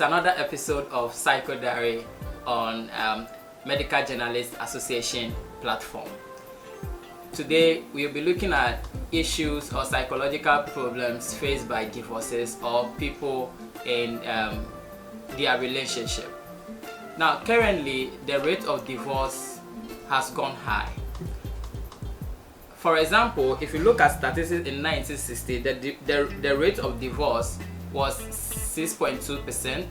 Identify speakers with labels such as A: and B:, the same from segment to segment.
A: another episode of Psychodiary on Medical Journalists Association platform. Today we'll be looking at issues or psychological problems faced by divorcees or people in their relationship. Now, currently the rate of divorce has gone high. For example, if you look at statistics in 1960, the rate of divorce was 6.2%,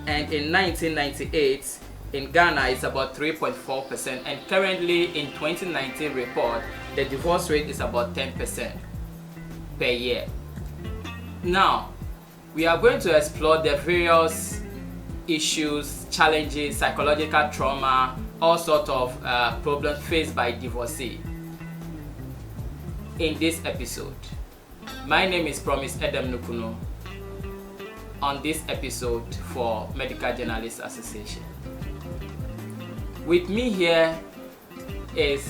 A: and in 1998 in Ghana it's about 3.4%, and currently in 2019 report the divorce rate is about 10% per year. Now we are going to explore the various issues, challenges, psychological trauma, all sorts of problems faced by divorcee in this episode. My name is Promise Edem Nukuno on this episode for Medical Journalists Association. With me here is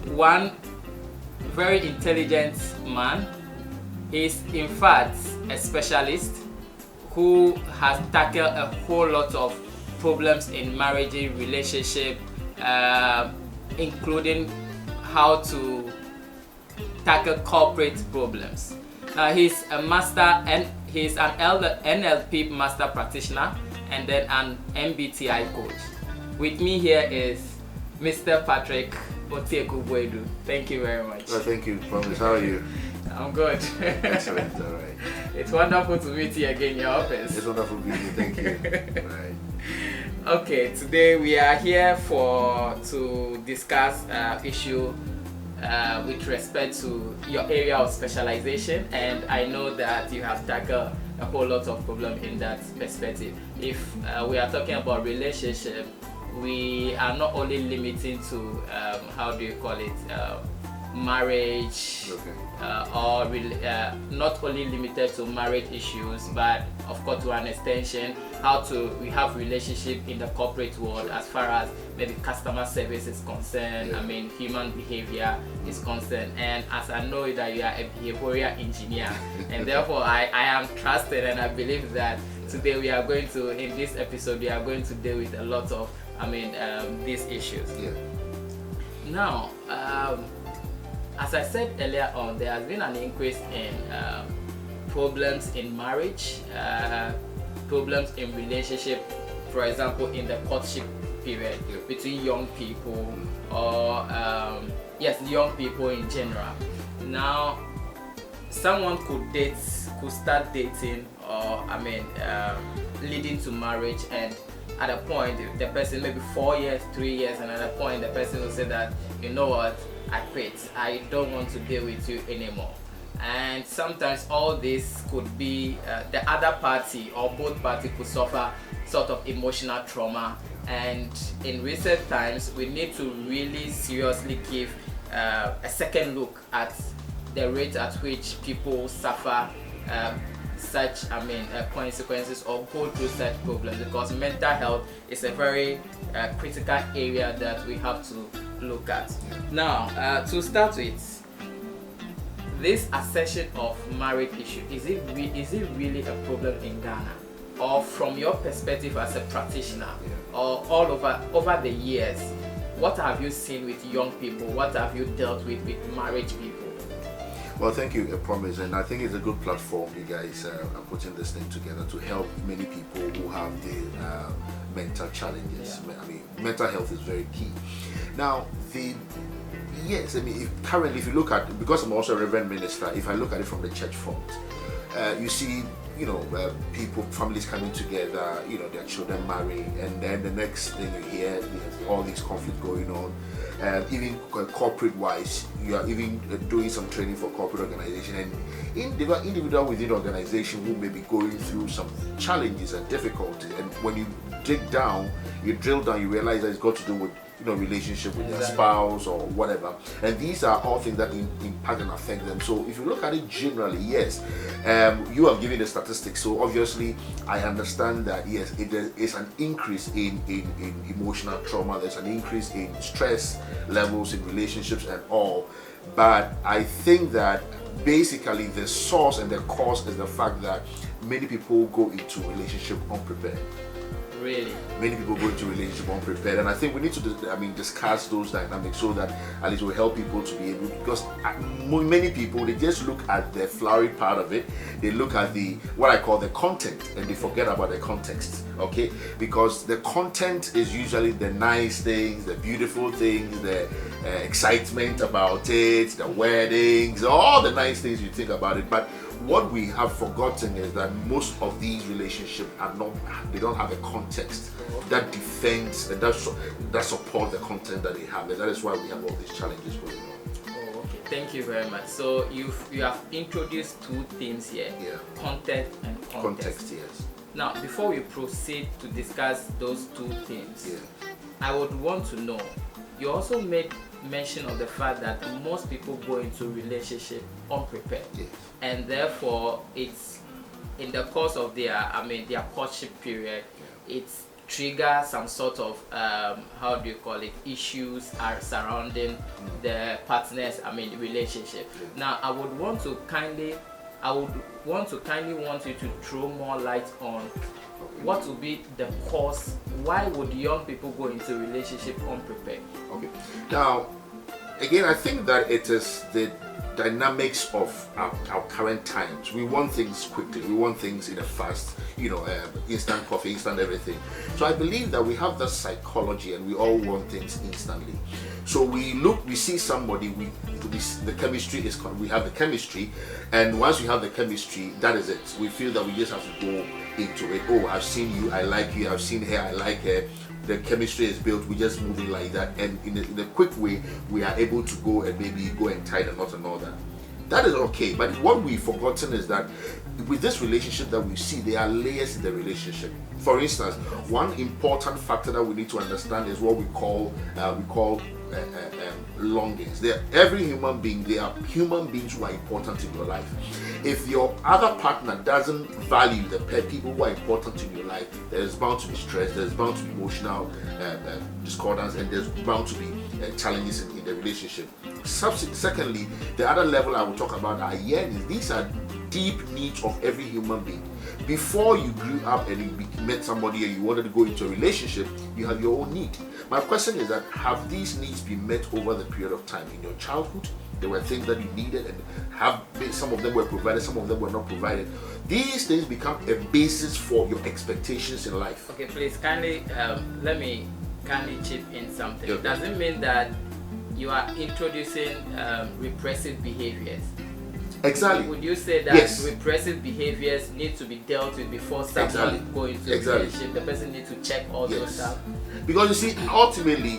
A: one very intelligent man. He's in fact a specialist who has tackled a whole lot of problems in marriage, relationship, including how to tackle corporate problems. Now he's a master and he's an NLP master practitioner and then an MBTI coach. With me here is Mr. Patrick Otieku-Boedu. Thank you very much.
B: Well, thank you, Promise. How are you?
A: I'm good.
B: Excellent. All right.
A: It's wonderful to meet you again in your office.
B: It's wonderful being here. Thank you. All right.
A: Okay, today we are here to discuss issue with respect to your area of specialization, and I know that you have tackled a whole lot of problems in that perspective. If we are talking about relationship, we are not only limiting to marriage, or not only limited to marriage issues, but of course to an extension we have relationship in the corporate world as far as maybe customer service is concerned. I mean, human behavior is concerned, and as I know that you are a behavioral engineer and therefore I am trusted, and I believe that today in this episode we are going to deal with a lot of these issues. Now, as I said earlier on, there has been an increase in problems in marriage, problems in relationship, for example in the courtship period between young people or young people in general. Now someone could start dating or leading to marriage, and at a point the person maybe 4 years, 3 years, and at a point the person will say that, you know what, I quit, I don't want to deal with you anymore. And sometimes all this could be the other party or both parties could suffer sort of emotional trauma, and in recent times we need to really seriously give a second look at the rate at which people suffer such consequences or go through such problems, because mental health is a very critical area that we have to look at. Now, to start with, this accession of marriage issue, is it really a problem in Ghana, or from your perspective as a practitioner, or all over the years, what have you seen with young people? What have you dealt with marriage people?
B: Well, thank you, Promise, and I think it's a good platform. You guys are putting this thing together to help many people who have the mental challenges. Mental health is very key. Now, currently, if you look at, because I'm also a Reverend Minister, if I look at it from the church front, you see, people, families coming together, their children marrying, and then the next thing you hear, there's all these conflicts going on. Even corporate-wise, you are even doing some training for corporate organization, and individual within the organization who may be going through some challenges and difficulties. And when you dig down, you drill down, you realize that it's got to do with relationship with their spouse or whatever, and these are all things that impact and affect them. So if you look at it generally, yes, you have given the statistics, so obviously I understand that yes, there is an increase in emotional trauma, there's an increase in stress levels in relationships and all. But I think that basically the source and the cause is the fact that many people go into relationship unprepared.
A: Really?
B: Many people go into relationship unprepared, and I think we need to discuss those dynamics so that at least will help people to be able, because many people, they just look at the flowery part of it, they look at the what I call the content, and they forget about the context. Okay, because the content is usually the nice things, the beautiful things, the excitement about it, the weddings, all the nice things you think about it. But what we have forgotten is that most of these relationships they don't have a context that defends and that supports the content that they have, and that is why we have all these challenges going on.
A: Oh, okay. Thank you very much. So you have introduced two themes here.
B: Yeah.
A: Content and
B: Context, yes.
A: Now, before we proceed to discuss those two themes,
B: Yeah.
A: I would want to know, you also made mention of the fact that most people go into relationship unprepared.
B: Yes.
A: And therefore it's in the course of their courtship period, it triggers some sort of how do you call it, issues are surrounding the partners relationship. Now I would want you to throw more light on what would be the cause. Why would young people go into a relationship unprepared?
B: Okay. Now, again, I think that it is the dynamics of our current times. We want things quickly. We want things in a fast, instant coffee, instant everything. So I believe that we have that psychology, and we all want things instantly. So we see somebody, the chemistry is, we have the chemistry, and once we have the chemistry, that is it. We feel that we just have to go into it. Oh, I've seen you, I like you. I've seen her, I like her. The chemistry is built, we just move it like that, and in a quick way we are able to go and maybe go and tie the knot and all that. That is okay, but what we've forgotten is that with this relationship that we see, there are layers in the relationship. For instance, one important factor that we need to understand is what we call longings. Every human being, there are human beings who are important in your life. If your other partner doesn't value the people who are important in your life, there's bound to be stress, there's bound to be emotional discordance, and there's bound to be challenges in the relationship. Secondly, the other level I will talk about are yearnings. These are deep needs of every human being. Before you grew up and you met somebody and you wanted to go into a relationship, you have your own need. My question is that, have these needs been met over the period of time? In your childhood, there were things that you needed, and some of them were provided, some of them were not provided. These things become a basis for your expectations in life.
A: Okay, please kindly let me chip in something.
B: Okay.
A: Does it mean that you are introducing repressive behaviors?
B: Exactly.
A: Would you say that
B: yes,
A: repressive behaviors need to be dealt with before someone going into a relationship? The person needs to check all those stuff.
B: Because you see, ultimately,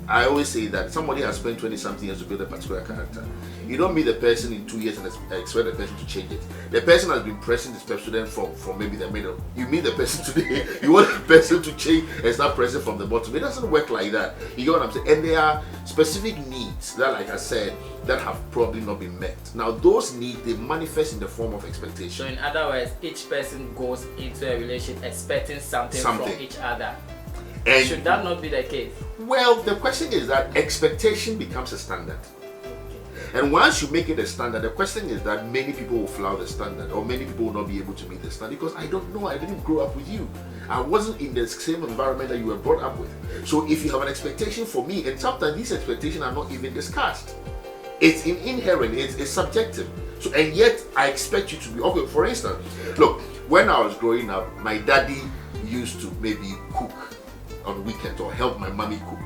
B: I always say that somebody has spent 20-something years to build a particular character. You don't meet the person in 2 years and expect the person to change it. The person has been pressing this person from maybe the middle. You meet the person today, you want the person to change and start pressing from the bottom. It doesn't work like that. You get what I'm saying? And there are specific needs that, like I said, that have probably not been met. Now, those needs, they manifest in the form of expectation.
A: So in other words, each person goes into a relationship expecting something from each other. And should that not be the case?
B: Well, the question is that expectation becomes a standard. And once you make it a standard, the question is that many people will flout the standard, or many people will not be able to meet the standard, because I don't know, I didn't grow up with you. I wasn't in the same environment that you were brought up with. So if you have an expectation for me, and sometimes these expectations are not even discussed. It's inherent, it's subjective. So, and yet I expect you to be, okay, for instance, look, when I was growing up, my daddy used to maybe cook on weekends or help my mommy cook.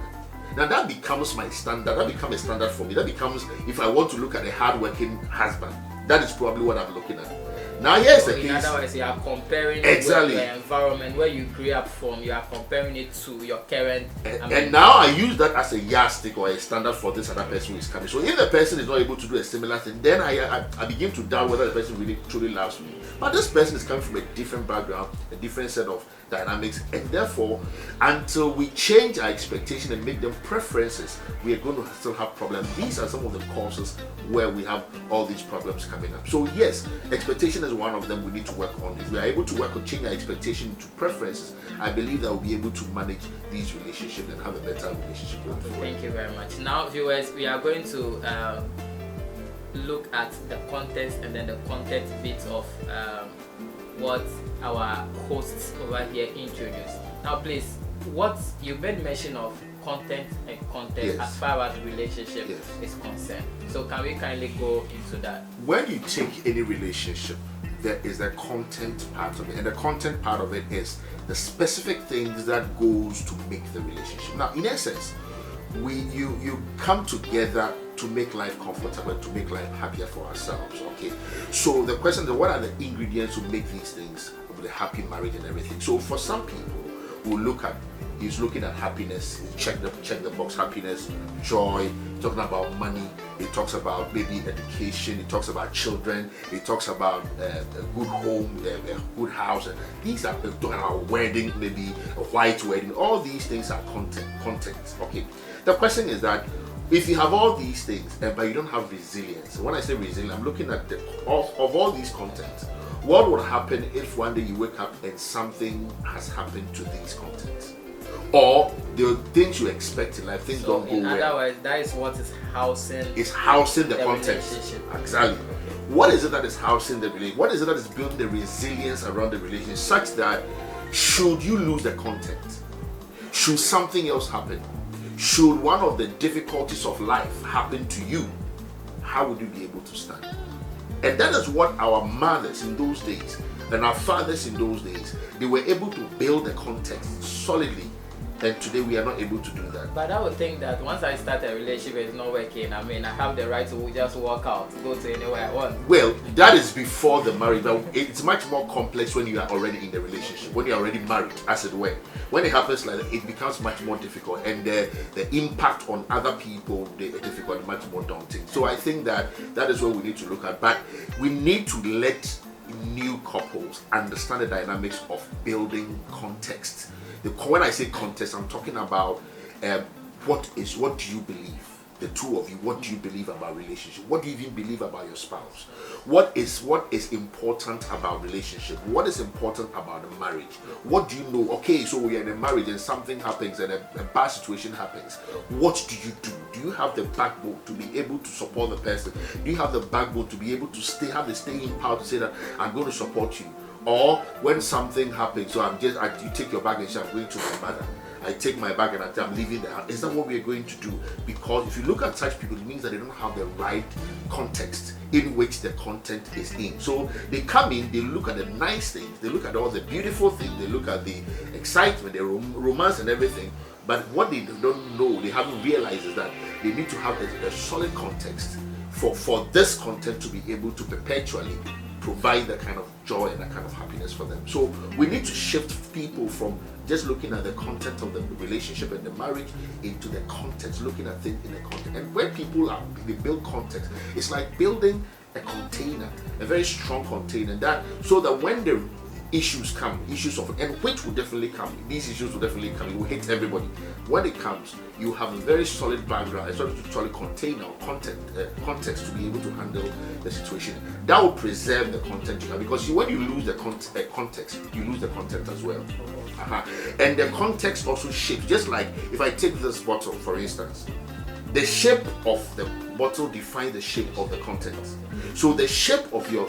B: Now that becomes my standard, that becomes a standard for me. That becomes, if I want to look at a hardworking husband, that is probably what I'm looking at. Now here's the case. In other words,
A: you are comparing
B: the
A: environment where you grew up from, you are comparing it to your current.
B: And now I use that as a yardstick or a standard for this other person who is coming. So if the person is not able to do a similar thing, then I begin to doubt whether the person really truly loves me. But this person is coming from a different background, a different set of dynamics, and therefore, until we change our expectation and make them preferences, we are going to still have problems. These are some of the causes where we have all these problems coming up. So yes, expectation is one of them we need to work on. If we are able to work on change our expectation to preferences, I believe that we'll be able to manage these relationships and have a better relationship going forward.
A: Thank you very much. Now, viewers, we are going to look at the context and then the content bit of what our hosts over here introduced. Now, please, what you made mention of content and content
B: Yes.
A: as far as relationship
B: Yes.
A: is concerned. So can we kindly go into that?
B: When you take any relationship, there is a content part of it, and the content part of it is the specific things that goes to make the relationship. Now, in essence, you come together to make life comfortable, to make life happier for ourselves. Okay, so the question is, what are the ingredients to make these things, the happy marriage and everything? So for some people who look at, he's looking at happiness, check the box, happiness, joy, talking about money, it talks about maybe education, it talks about children, it talks about a good home, a good house. These are talking about wedding, maybe a white wedding. All these things are content. Okay, the question is that if you have all these things but you don't have resilience, when I say resilience, I'm looking at of all these contents. What would happen if one day you wake up and something has happened to these contents? Or the things you expect in life, things don't go well.
A: In other words, that is what is housing.
B: It's housing the content.
A: Relationship.
B: Exactly. What is it that is housing the relationship? What is it that is building the resilience around the relationship, such that should you lose the content, should something else happen, should one of the difficulties of life happen to you, how would you be able to stand? And that is what our mothers in those days and our fathers in those days, they were able to build the context solidly. And today we are not able to do that.
A: But I would think that once I start a relationship, it's not working. I mean, I have the right to just walk out, go to anywhere I want.
B: Well, that is before the marriage, but it's much more complex when you are already in the relationship, when you are already married, as it were. When it happens like that, it becomes much more difficult, and the impact on other people, the difficult, much more daunting. So I think that is what we need to look at. But we need to let new couples understand the dynamics of building context. When I say context, I'm talking about what do you believe? The two of you, what do you believe about relationship? What do you even believe about your spouse? What is important about relationship? What is important about the marriage? What do you know? Okay, so we are in a marriage and something happens and a bad situation happens. What do you do? Do you have the backbone to be able to support the person? Do you have the backbone to be able to have the staying power to say that I'm going to support you? Or when something happens, so you take your bag and say, I'm going to my mother. I take my bag and I say, I'm leaving the house. Is that what we are going to do? Because if you look at such people, it means that they don't have the right context in which the content is in. So they come in, they look at the nice things, they look at all the beautiful things, they look at the excitement, the romance and everything. But what they don't know, they haven't realized, is that they need to have a solid context for this content to be able to perpetually provide that kind of joy and that kind of happiness for them. So we need to shift people from just looking at the content of the relationship and the marriage into the context, looking at things in the context. And when they build context, it's like building a container, a very strong container, so that when the issues of, and which will definitely come, these issues will definitely come, it will hit everybody. When it comes, you have a very solid background, a solid container or context to be able to handle the situation. That will preserve the content you have, because when you lose the context, you lose the content as well. And the context also shapes, just like if I take this bottle, for instance, the shape of the bottle defines the shape of the content. So the shape of your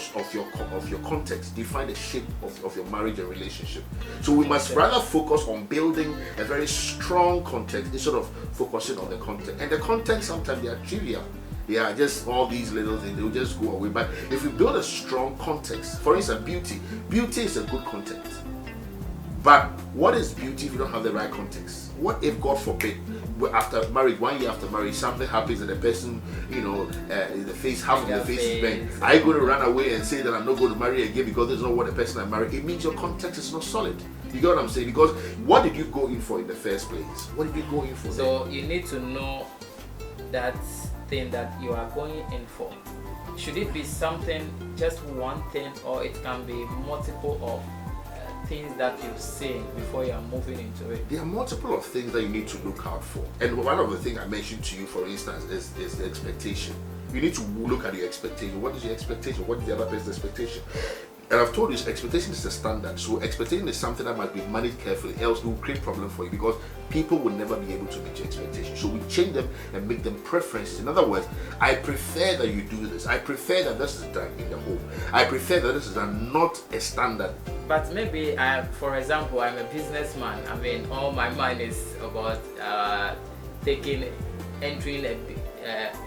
B: context defines the shape of your marriage and relationship. So we must rather focus on building a very strong context instead of focusing on the content. And the content, sometimes they are trivial. They are just all these little things, they will just go away. But if we build a strong context, for instance, beauty is a good content. But what is beauty if you don't have the right context? What if, God forbid, after marriage, 1 year after marriage, something happens and the person, half of the face is bent? Are you going to run away and say that I'm not going to marry again because this is not what the person I married? It means your context is not solid. You get what I'm saying? Because what did you go in for in the first place? What did you go in for?
A: So you need to know that thing that you are going in for. Should it be something, just one thing, or it can be multiple of things that you've seen before you are moving into it?
B: There are multiple of things that you need to look out for. And one of the things I mentioned to you, for instance, is the expectation. You need to look at your expectation. What is your expectation? What is the other person's expectation? And I've told you, expectation is the standard. So expectation is something that must be managed carefully, else it will create problem for you, because people will never be able to meet your expectations. So we change them and make them preferences. In other words, I prefer that you do this. I prefer that this is done in the home. I prefer that this is done, not a standard.
A: But maybe, for example, I'm a businessman. I mean, all my mind is about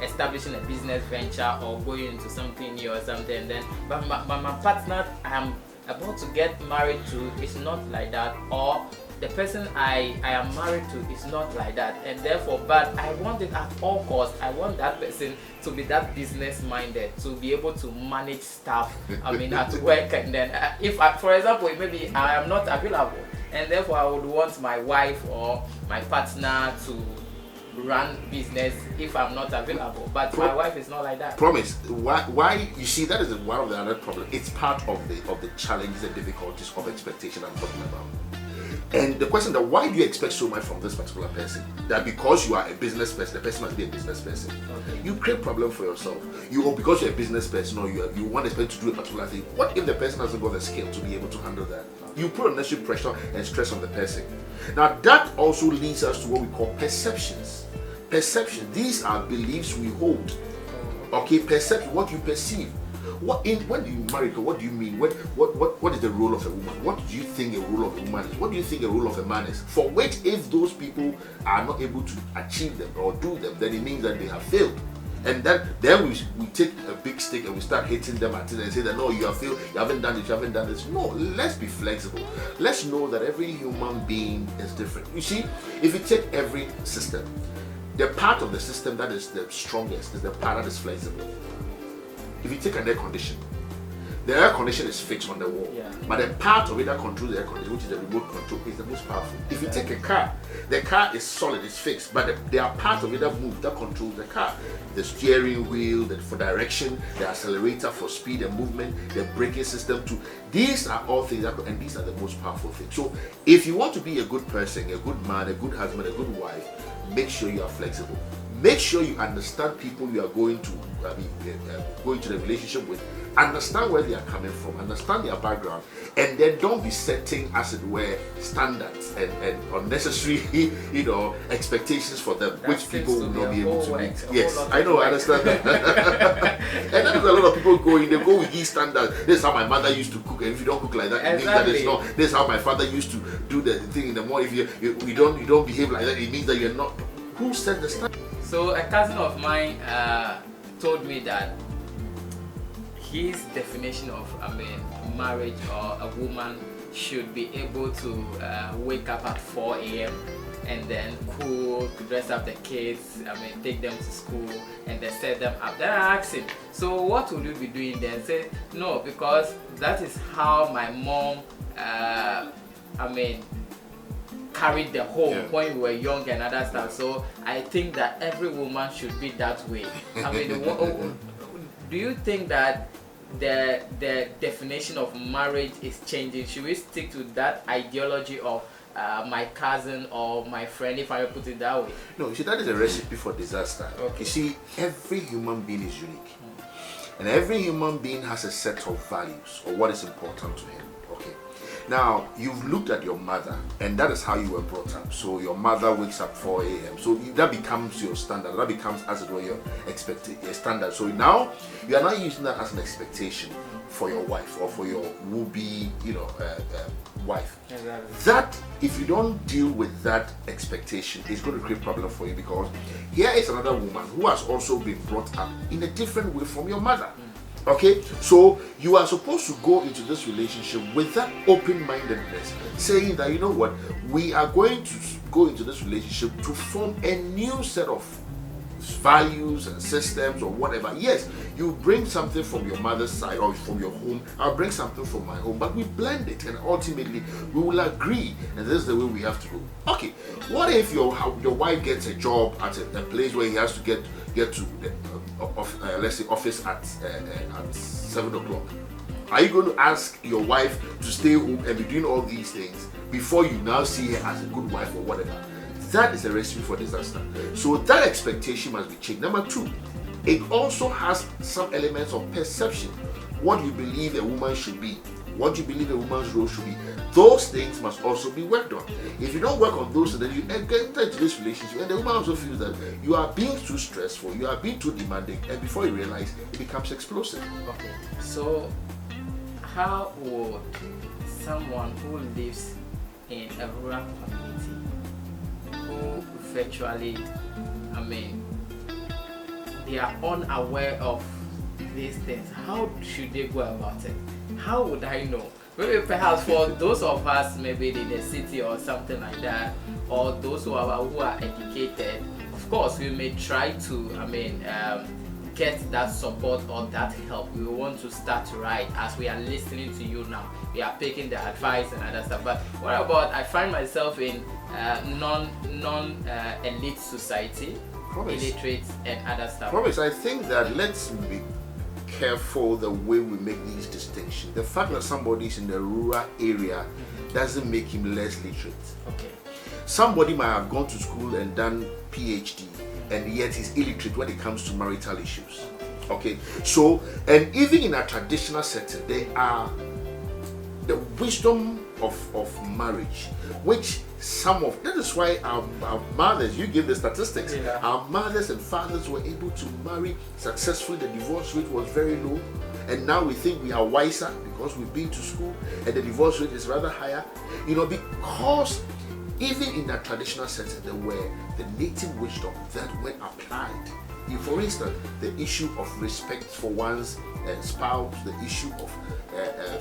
A: establishing a business venture or going into something new or something. And then, but my partner I'm about to get married to is not like that, or the person I am married to is not like that, and therefore, but I want it at all costs. I want that person to be that business minded, to be able to manage stuff. I mean, at work, and then if for example, maybe I am not available, and therefore I would want my wife or my partner to run business if I'm not available, but my wife is not like that.
B: Promise. Why you see, that is one of the other problem. It's part of the challenges and difficulties of expectation I'm talking about. And the question that why do you expect so much from this particular person? That because you are a business person, the person must be a business person.
A: Okay.
B: You create problem for yourself. Or because you're a business person, or you want the person to do a particular thing. What if the person hasn't got the skill to be able to handle that? You put unnecessary pressure and stress on the person. Now that also leads us to what we call perceptions. Perception. These are beliefs we hold. Okay, perception. What you perceive. When you marry, what do you mean? What is the role of a woman? What do you think a role of a woman is? What do you think a role of a man is? For which, if those people are not able to achieve them or do them, then it means that they have failed. And then we take a big stick and we start hitting them at it and say that no, you have failed, you haven't done it, you haven't done this. No, let's be flexible. Let's know that every human being is different. You see, if you take every system, the part of the system that is the strongest is the part that is flexible. If you take an air condition, the air condition is fixed on the wall, but the part of it that controls the air condition, which is the remote control, is the most powerful. If you take a car, the car is solid, it's fixed, but there are parts of it that move, that controls the car. The steering wheel, for direction, the accelerator for speed and movement, the braking system too. These are all things and these are the most powerful things. So if you want to be a good person, a good man, a good husband, a good wife, make sure you are flexible. Make sure you understand people you are going to go into the relationship with. Understand where they are coming from, understand their background, and then don't be setting, as it were, standards and unnecessary, expectations for them, that which people will not be able to meet. Yes, I know, I understand that. And then there's a lot of people they go with these standards. This is how my mother used to cook, and if you don't cook like that, it means that it's not. This is how my father used to do the thing in the morning. If you don't behave like that, it means that you're not. Who set the standard?
A: So a cousin of mine told me that his definition of marriage, or a woman should be able to wake up at 4 a.m. and then cook, dress up the kids, take them to school, and then set them up. Then I asked him, so what will you be doing then? Say, no, because that is how my mom carried the home when we were young and other stuff. So I think that every woman should be that way. Do you think that the definition of marriage is changing? Should we stick to that ideology of my cousin or my friend, if I put it that way?
B: No, you see, that is a recipe for disaster.
A: Okay.
B: You see, every human being is unique, and every human being has a set of values or what is important to him. Okay. Now, you've looked at your mother, and that is how you were brought up. So your mother wakes up 4 a.m. So that becomes your standard. That becomes, as it were, your standard. So now you are not using that as an expectation for your wife or for your would-be, wife.
A: Exactly.
B: That, if you don't deal with that expectation, it's going to create problem for you, because here is another woman who has also been brought up in a different way from your mother. Okay, so you are supposed to go into this relationship with that open-mindedness, saying that, you know what, we are going to go into this relationship to form a new set of values and systems or whatever. Yes, you bring something from your mother's side or from your home, I'll bring something from my home, but we blend it and ultimately we will agree, and this is the way we have to go. Okay, what if your wife gets a job at a place where he has to get to let's say office at 7 o'clock? Are you going to ask your wife to stay home and be doing all these things before you now see her as a good wife or whatever? That is a recipe for disaster. So that expectation must be changed. Number two, it also has some elements of perception. what you believe a woman should be, what you believe a woman's role should be. Those things must also be worked on. If you don't work on those, then you enter into this relationship, and the woman also feels that you are being too stressful, you are being too demanding, and before you realize, it becomes explosive.
A: Okay. So, how would someone who lives in a rural community, who virtually, they are unaware of these things, how should they go about it? How would I know? Maybe perhaps for those of us maybe in the city or something like that, or those who are educated, of course we may try to get that support or that help. We want to start right as we are listening to you now. We are taking the advice and other stuff. But what about I find myself in elite society, illiterate and other stuff.
B: I think that let's be careful the way we make these distinctions. The fact that somebody is in the rural area doesn't make him less literate.
A: Okay.
B: Somebody might have gone to school and done PhD, and yet he's illiterate when it comes to marital issues. Okay, so, and even in a traditional setting, there are the wisdom of marriage, which that is why our mothers, you give the statistics, our mothers and fathers were able to marry successfully. The divorce rate was very low, and now we think we are wiser because we've been to school, and the divorce rate is rather higher, because even in that traditional setting, there were the native wisdom that when applied. For instance, the issue of respect for one's spouse, the issue of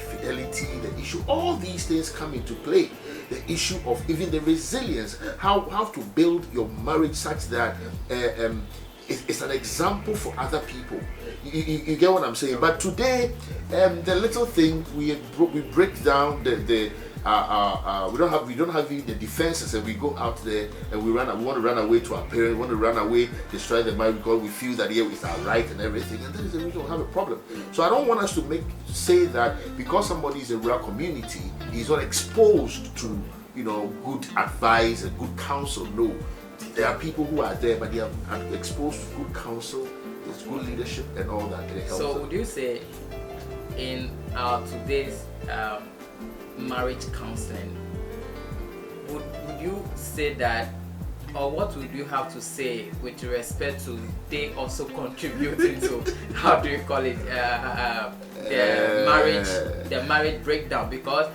B: fidelity, the issue, all these things come into play. The issue of even the resilience, how to build your marriage such that it's an example for other people. You get what I'm saying? But today, the little thing we break down we don't have even the defenses, and we go out there and we want to run away to our parents, we want to run away, destroy the marriage because we feel that it's our right and everything, and that is the reason we have a problem. So I don't want us to say that because somebody is in a rural community, he's not exposed to good advice and good counsel. No, there are people who are there, but they are exposed to good counsel, there's good leadership and all that.
A: So would you say in today's marriage counseling, would you say that, or what would you have to say with respect to they also contributing to how do you call it the marriage breakdown? Because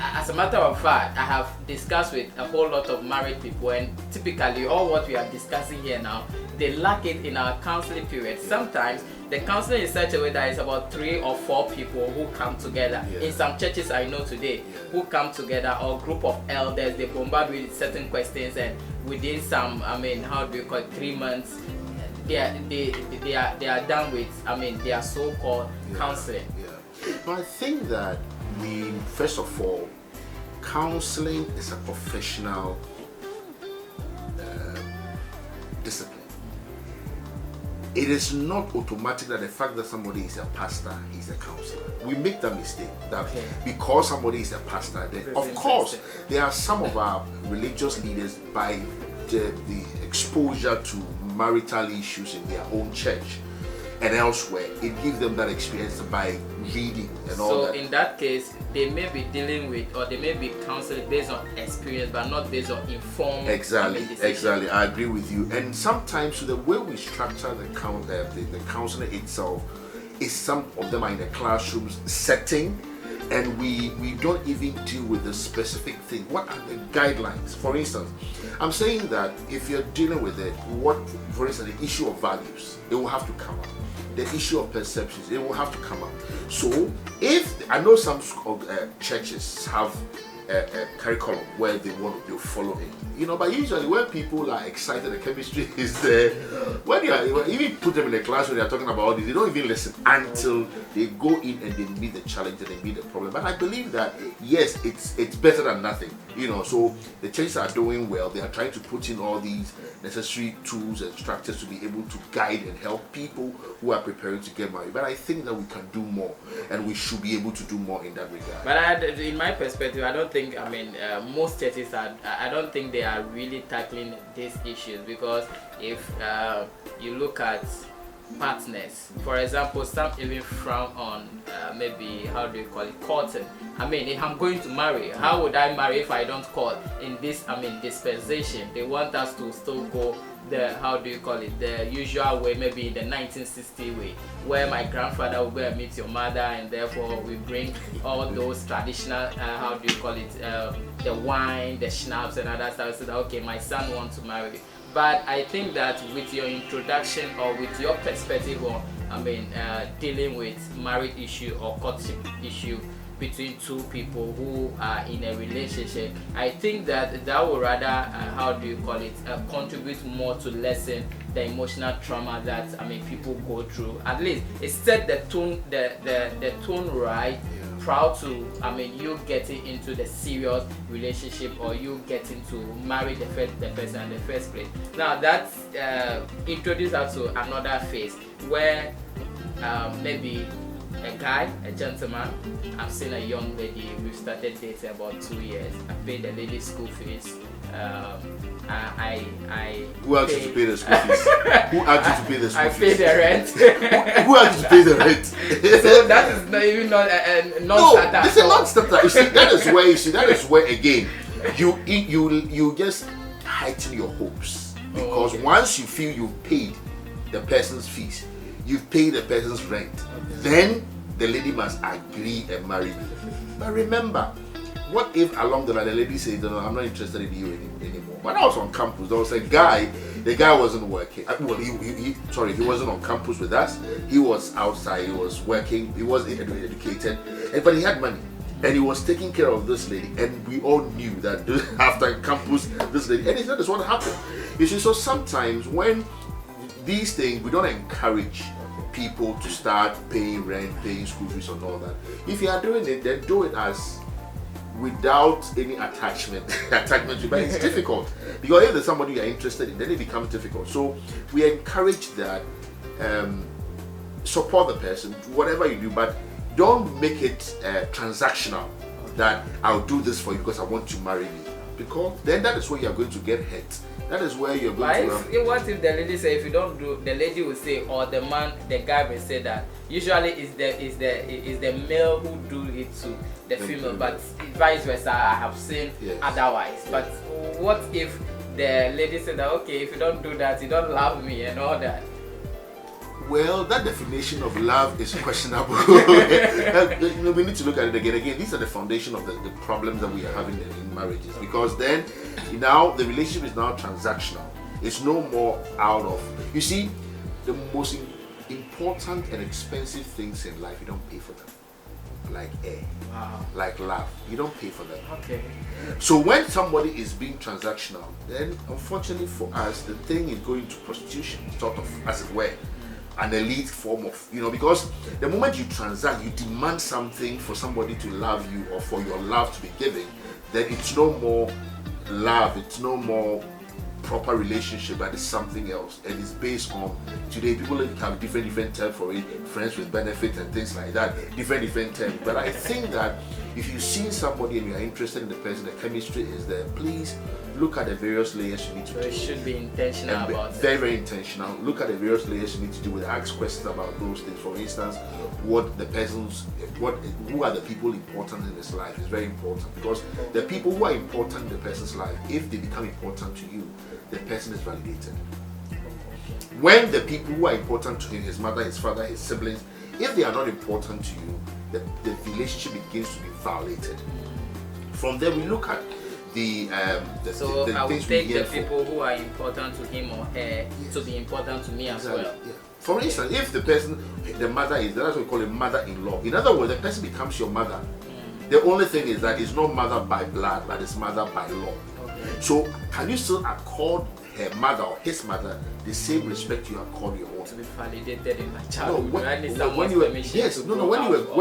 A: as a matter of fact, I have discussed with a whole lot of married people, and typically all what we are discussing here now, they lack it in our counseling period. Sometimes the counseling is such a way that it's about 3 or 4 people who come together. In some churches I know today, who come together, or group of elders, they bombard with certain questions, and within some, 3 months, they are done with, their so-called counseling.
B: But I think that first of all, counseling is a professional discipline. It is not automatic that the fact that somebody is a pastor is a counselor. We make that mistake that because somebody is a pastor, then of course there are some of our religious leaders, by the exposure to marital issues in their own church and elsewhere, it gives them that experience by reading and all that.
A: So in that case, they may be dealing with, or they may be counseling based on experience, but not based on informed.
B: Exactly. I agree with you. And sometimes the way we structure the counseling itself is some of them are in a classroom setting, and we don't even deal with the specific thing. What are the guidelines? For instance, I'm saying that if you're dealing with it, for instance, the issue of values, it will have to come up. The issue of perceptions, it will have to come up. So if I know some churches have a curriculum where they'll follow it, but usually when people are excited, the chemistry is there. When you even put them in a class when they are talking about this, they don't even listen until they go in and they meet the challenge and they meet the problem. But I believe that yes, it's better than nothing. So the churches are doing well. They are trying to put in all these necessary tools and structures to be able to guide and help people who are preparing to get married. But I think that we can do more, and we should be able to do more in that regard.
A: But in my perspective, I don't think, most churches I don't think they are really tackling these issues, because if you look at partners. For example, some even frown on maybe, how do you call it, courting. I mean, if I'm going to marry, how would I marry if I don't court? In this, I mean, dispensation, they want us to still go the, how do you call it, the usual way, maybe the 1960 way, where my grandfather will go and meet your mother, and therefore we bring all those traditional, how do you call it, the wine, the schnapps and other stuff, so that, okay, my son wants to marry. But I think that with your introduction or with your perspective on, I mean, dealing with marriage issue or courtship issue between two people who are in a relationship, I think that that will rather, how do you call it, contribute more to lessen the emotional trauma that, I mean, people go through. At least it set the tone, the tone right. Proud to, I mean, you getting into the serious relationship or you getting to marry the person in the first place. Now that introduces us to another phase where maybe a guy, a gentleman, I've seen a young lady, we've started dating about 2 years. I paid the lady's school fees.
B: Who asked you to pay the school fees? Who asked you to pay the school fees?
A: I paid the rent.
B: Who asked you to pay the rent?
A: So that is not even not a non-starter.
B: No, this is not starter. You see, that is where again you just heighten your hopes, because once you feel you've paid the person's fees, you've paid the person's rent, then the lady must agree and marry you. But remember, what if along the line the lady says, no, I'm not interested in you anymore? When I was on campus, there was a guy, the guy wasn't working. Well, he wasn't on campus with us. He was outside, he was working, he was educated, but he had money. And he was taking care of this lady, and we all knew that after campus, this lady, and that is what happened. You see, so sometimes when these things, we don't encourage people to start paying rent, paying school fees and all that. If you are doing it, then do it as without any attachment. But it's difficult, because if there's somebody you're interested in, then it becomes difficult. So we encourage that, support the person, whatever you do, but don't make it transactional, that I'll do this for you because I want you to marry me, because then that is where you're going to get hurt. That is where you're going to.
A: What if the lady say, if you don't do, the lady will say, or the man, the guy will say that usually is the male who do it to the female, but vice versa. I have seen otherwise. But what if the lady said that, okay, if you don't do that, you don't love me and all that?
B: Well, that definition of love is questionable. We need to look at it again. Again, these are the foundation of the problems that we are having in marriages, because then now the relationship is now transactional. It's no more out of. You see, the most important and expensive things in life, you don't pay for them. Like air, like love, you don't pay for them. Okay. So when somebody is being transactional, then unfortunately for us, the thing is going to prostitution, sort of, as it were. An elite form of, because the moment you transact, you demand something for somebody to love you or for your love to be given, then it's no more love, it's no more proper relationship, but it's something else. And it's based on, today people have different terms for it, friends with benefits and things like that, different terms. But I think that if you see somebody and you are interested in the person, the chemistry is there, please look at the various layers you need to do.
A: So it should be intentional about it.
B: Very, very intentional. Look at the various layers you need to do with, ask questions about those things. For instance, who are the people important in his life is very important, because the people who are important in the person's life, if they become important to you, the person is validated. When the people who are important to him, his mother, his father, his siblings, if they are not important to you, the relationship begins to be violated. From there, we look at the
A: I will take the people who are important to him or her to be important to me as well.
B: Yeah. For instance, if the mother is, that's what we call a mother-in-law. In other words, the person becomes your mother. The only thing is that it's not mother by blood, but it's mother by law. Okay. So can you still accord her mother or his mother the same respect you accord your own?
A: To be validated in my childhood.
B: When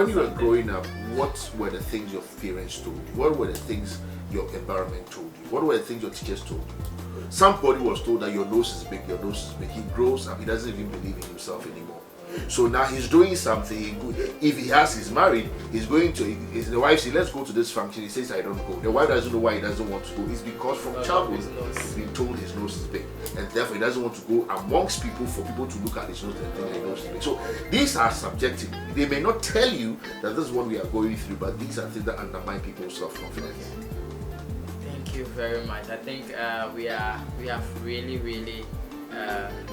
B: you were growing up, what were the things your parents told you? What were the things your environment told you? What were the things your teachers told you? Somebody was told that your nose is big, He grows up, he doesn't even believe in himself anymore. So now he's doing something. If he's married, he's going to. The wife says, "Let's go to this function." He says, "I don't go." The wife doesn't know why he doesn't want to go. It's because from childhood he's been told his nose is big, and therefore he doesn't want to go amongst people for people to look at his nose and think his nose is big. So these are subjective. They may not tell you that this is what we are going through, but these are things that undermine people's self-confidence.
A: Thank you very much. I think we have really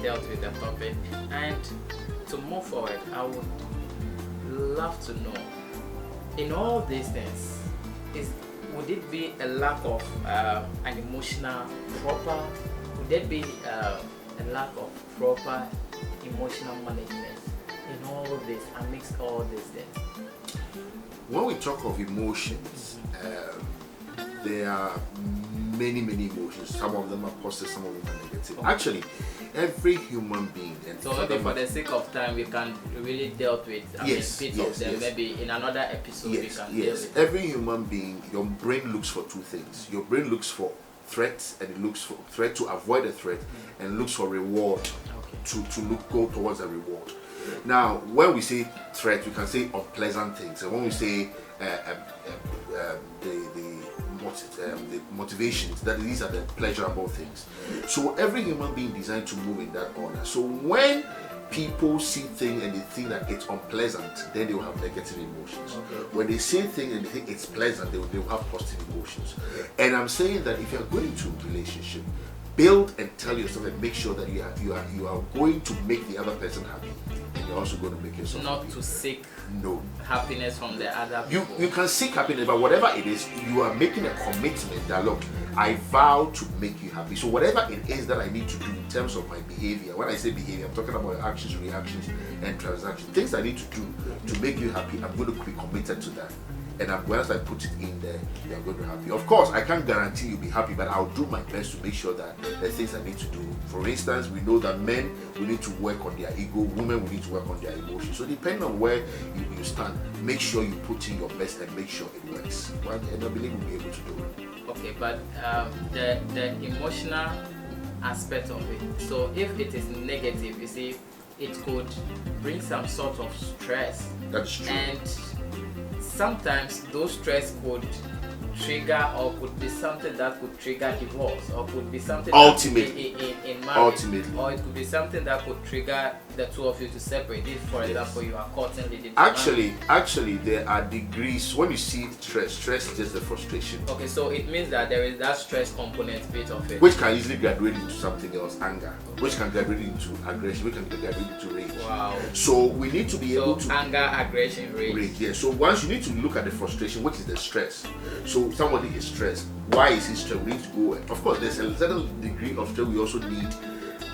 A: dealt with the topic, and to move forward, I would love to know, in all these things, would it be a lack of an emotional proper? Would there be a lack of proper emotional management in all this, amidst all these things?
B: When we talk of emotions, there are many emotions. Some of them are positive, some of them are negative.
A: Okay.
B: Actually, every human being, and
A: so maybe for the sake of time, we can really deal with bits of them. Maybe in another episode we can deal with.
B: Every human being, your brain looks for two things. Your brain looks for threats, and it looks for threat to avoid a threat, and looks for reward to go towards a reward. Now, when we say threat, we can say unpleasant things, and when we say the motivations, that these are the pleasurable things. So every human being designed to move in that order. So when people see things and they think that it's unpleasant, then they will have negative emotions. When they see things and they think it's pleasant, they will have positive emotions. And I'm saying that if you're going into a relationship, build and tell yourself and make sure that you are going to make the other person happy, and you're also going to make yourself
A: not
B: happy.
A: to seek
B: No.
A: happiness from the other people.
B: You can seek happiness, but whatever it is, you are making a commitment that, look, I vow to make you happy. So whatever it is that I need to do in terms of my behavior, when I say behavior, I'm talking about actions, reactions, and transactions. Things I need to do to make you happy, I'm going to be committed to that. And once I put it in there, you're going to be happy. Of course, I can't guarantee you'll be happy, but I'll do my best to make sure that the things I need to do. For instance, we know that men will need to work on their ego, women will need to work on their emotions. So depending on where you stand, make sure you put in your best and make sure it works. Well, and I believe we'll be able to do it.
A: Okay, but the emotional aspect of it. So if it is negative, you see, it could bring some sort of stress.
B: That's true.
A: And sometimes those stress could trigger, or could be something that could trigger divorce, or could be something
B: ultimately
A: in marriage, or it could be something that could trigger the two of you to separate. If, for example, you are courting leading to
B: actually there are degrees. When you see stress is just the frustration.
A: Okay, so it means that there is that stress component bit of it,
B: which can easily graduate into something else, anger, which can graduate into aggression, which can graduate into rage.
A: Wow.
B: So we need to be able to
A: anger, aggression, rage.
B: Yeah. So once you need to look at the frustration, which is the stress. So somebody is stressed. Why is he stressed? We need to go. Of course, there's a certain degree of stress we also need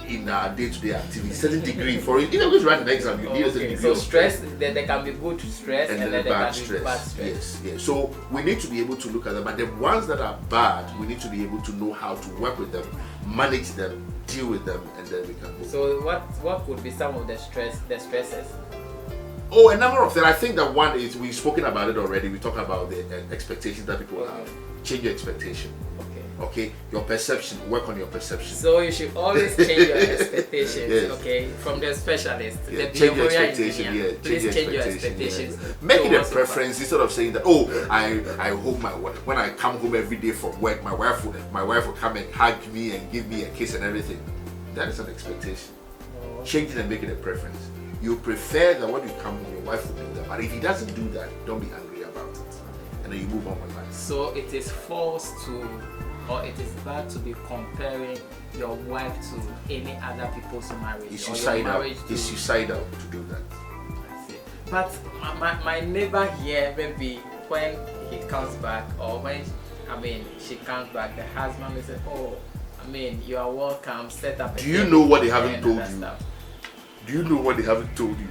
B: in our day-to-day activity. Certain degree for it. If you're going to write an exam, you need a certain degree
A: so
B: of
A: stress. There can be good stress, and then there can be bad stress.
B: Yes. So we need to be able to look at them. But the ones that are bad, we need to be able to know how to work with them, manage them, deal with them, and then we can go.
A: So what could be some of the stresses?
B: Oh, a number of things. I think that one is, we've spoken about it already. We talk about the expectations that people have. Change your expectation. Okay, your perception. Work on your perception.
A: So you should always change your expectations.
B: Yes.
A: Okay, from the specialist.
B: Yeah,
A: the
B: change your expectation. Yeah,
A: please change your expectations.
B: Yeah. Make it a preference instead of saying that. Oh, I hope my wife, when I come home every day from work, my wife will come and hug me and give me a kiss and everything. That is an expectation. Change it and make it a preference. You prefer that when you come home, your wife will do that. But if he doesn't do that, don't be angry about it. And then you move on with life.
A: So it is false to, or it is bad to be comparing your wife to any other people's marriage.
B: It's suicidal. It's suicidal to do that.
A: I see. But my neighbor here, maybe when he comes back, or when she comes back, the husband will say, "Oh, you are welcome. Set up."
B: Do you know what they haven't told you? Do you know what they haven't told you?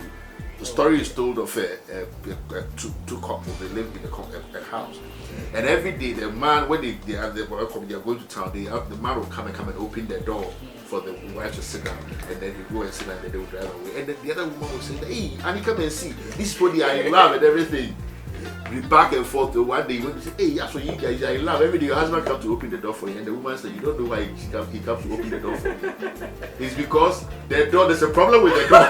B: The story is told of two couples. They live in a house, and every day the man, when they are going to town, the man will come and open the door for the wife to sit down, and then they go and sit down, and then they will drive away. And then the other woman will say, "Hey, honey, come and see. This is what they are in love and everything." be back and forth. One day you want to say, hey, that's what you guys are in love. Every day your husband comes to open the door for you, and the woman says, you don't know why he comes to open the door for you. It's because there's a problem with the door,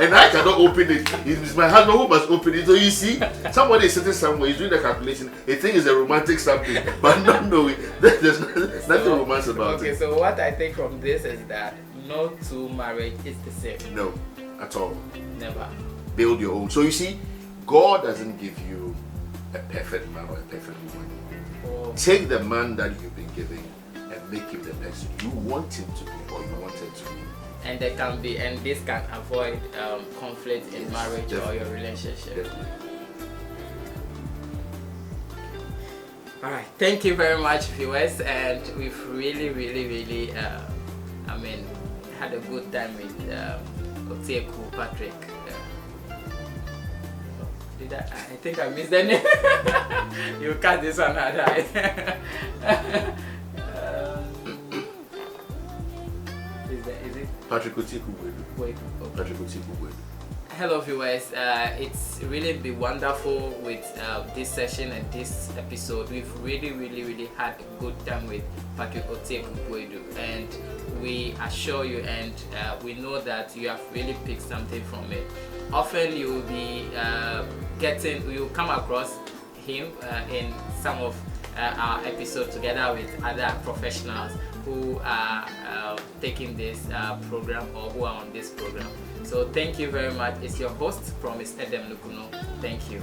B: and I cannot open it. It's my husband who must open it. So you see, somebody is sitting somewhere, he's doing the calculation. He thinks it's a romantic something, but not knowing there's nothing romance about it.
A: Okay, so what I think from this is that no two marriage is the same.
B: No, at all.
A: Never.
B: Build your own. So you see, God doesn't give you a perfect man or a perfect woman.
A: Oh.
B: Take the man that you've been given and make him the person you want him to be or you want him to be.
A: And there can be, and this can avoid conflict in marriage
B: definitely.
A: or your relationship.
B: Definitely.
A: All right, thank you very much, viewers, and we've really, had a good time with Otieku Patrick. I think I missed the name. You cut this one out. Is it
B: Patrick Otieku.
A: Wait.
B: Patrick Otieku.
A: Hello viewers, it's really been wonderful with this session and this episode. We've really had a good time with Patrick Otieku, and we assure you and we know that you have really picked something from it. Often you will be you'll come across him in some of our episodes together with other professionals who are taking this program or who are on this program. So thank you very much. It's your host, Promise Edem Lukuno. Thank you.